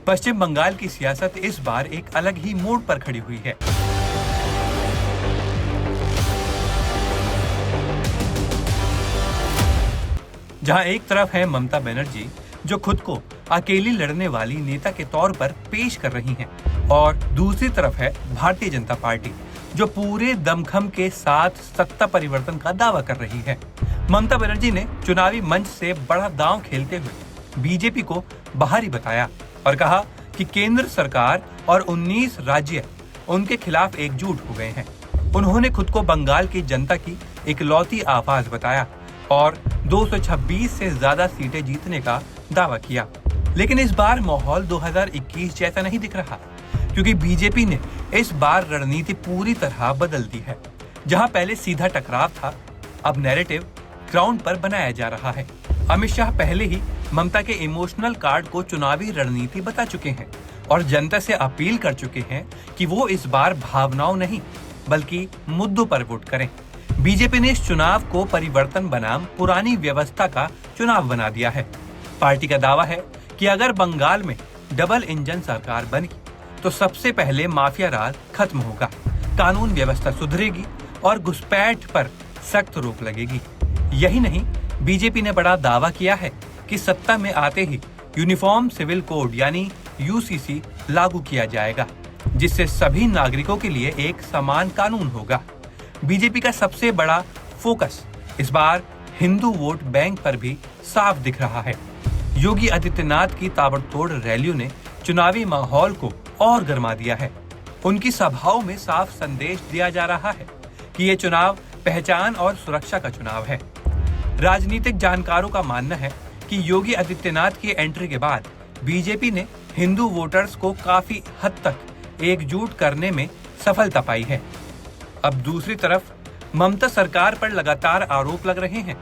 पश्चिम बंगाल की सियासत इस बार एक अलग ही मोड़ पर खड़ी हुई है। जहां एक तरफ है ममता बनर्जी, जो खुद को अकेली लड़ने वाली नेता के तौर पर पेश कर रही हैं, और दूसरी तरफ है भारतीय जनता पार्टी, जो पूरे दमखम के साथ सत्ता परिवर्तन का दावा कर रही है। ममता बनर्जी ने चुनावी मंच से बड़ा दांव खेलते हुए बीजेपी को बाहरी बताया और कहा कि केंद्र सरकार और 19 राज्य उनके खिलाफ एकजुट हो गए हैं। उन्होंने खुद को बंगाल की जनता की इकलौती आवाज बताया और 226 से ज्यादा सीटें जीतने का दावा किया। लेकिन इस बार माहौल 2021 जैसा नहीं दिख रहा, क्योंकि बीजेपी ने इस बार रणनीति पूरी तरह बदल दी है। जहां पहले सीधा टकराव था, अब नैरेटिव ग्राउंड पर बनाया जा रहा है। अमित शाह पहले ही ममता के इमोशनल कार्ड को चुनावी रणनीति बता चुके हैं और जनता से अपील कर चुके हैं कि वो इस बार भावनाओं नहीं बल्कि मुद्दों पर वोट करें। बीजेपी ने इस चुनाव को परिवर्तन बनाम पुरानी व्यवस्था का चुनाव बना दिया है। पार्टी का दावा है कि अगर बंगाल में डबल इंजन सरकार बनी तो सबसे पहले माफिया राज खत्म होगा, कानून व्यवस्था सुधरेगी और घुसपैठ पर सख्त रोक लगेगी। यही नहीं, बीजेपी ने बड़ा दावा किया है कि सत्ता में आते ही यूनिफॉर्म सिविल कोड यानी यूसीसी लागू किया जाएगा, जिससे सभी नागरिकों के लिए एक समान कानून होगा। बीजेपी का सबसे बड़ा फोकस इस बार हिंदू वोट बैंक पर भी साफ दिख रहा है। योगी आदित्यनाथ की ताबड़तोड़ रैलियों ने चुनावी माहौल को और गर्मा दिया है। उनकी सभाओं में साफ संदेश दिया जा रहा है कि ये चुनाव पहचान और सुरक्षा का चुनाव है। राजनीतिक जानकारों का मानना है कि योगी आदित्यनाथ की एंट्री के बाद बीजेपी ने हिंदू वोटर्स को काफी हद तक एकजुट करने में सफलता पाई है। अब दूसरी तरफ ममता सरकार पर लगातार आरोप लग रहे हैं,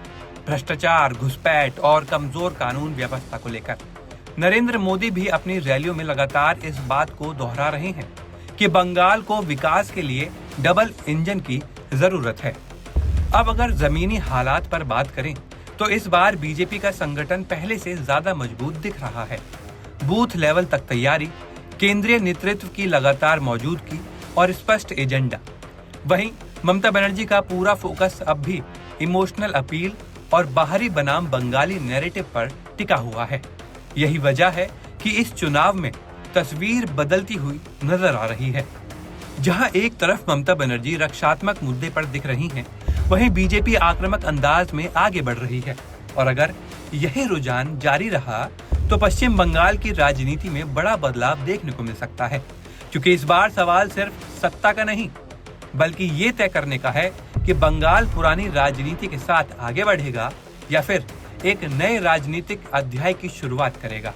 भ्रष्टाचार, घुसपैठ और कमजोर कानून व्यवस्था को लेकर। नरेंद्र मोदी भी अपनी रैलियों में लगातार इस बात को दोहरा रहे हैं कि बंगाल को विकास के लिए डबल इंजन की जरूरत है। अब अगर जमीनी हालात पर बात करें तो इस बार बीजेपी का संगठन पहले से ज्यादा मजबूत दिख रहा है। बूथ लेवल तक तैयारी, केंद्रीय नेतृत्व की लगातार मौजूदगी और स्पष्ट एजेंडा। वहीं ममता बनर्जी का पूरा फोकस अब भी इमोशनल अपील और बाहरी बनाम बंगाली नैरेटिव पर टिका हुआ है। यही वजह है कि इस चुनाव में तस्वीर बदलती हुई नजर आ रही है। जहां एक तरफ ममता बनर्जी रक्षात्मक मुद्दे पर दिख रही हैं, वहीं बीजेपी आक्रामक अंदाज में आगे बढ़ रही है। और अगर यही रुझान जारी रहा तो पश्चिम बंगाल की राजनीति में बड़ा बदलाव देखने को मिल सकता है, क्योंकि इस बार सवाल सिर्फ सत्ता का नहीं बल्कि ये तय करने का है कि बंगाल पुरानी राजनीति के साथ आगे बढ़ेगा या फिर एक नए राजनीतिक अध्याय की शुरुआत करेगा।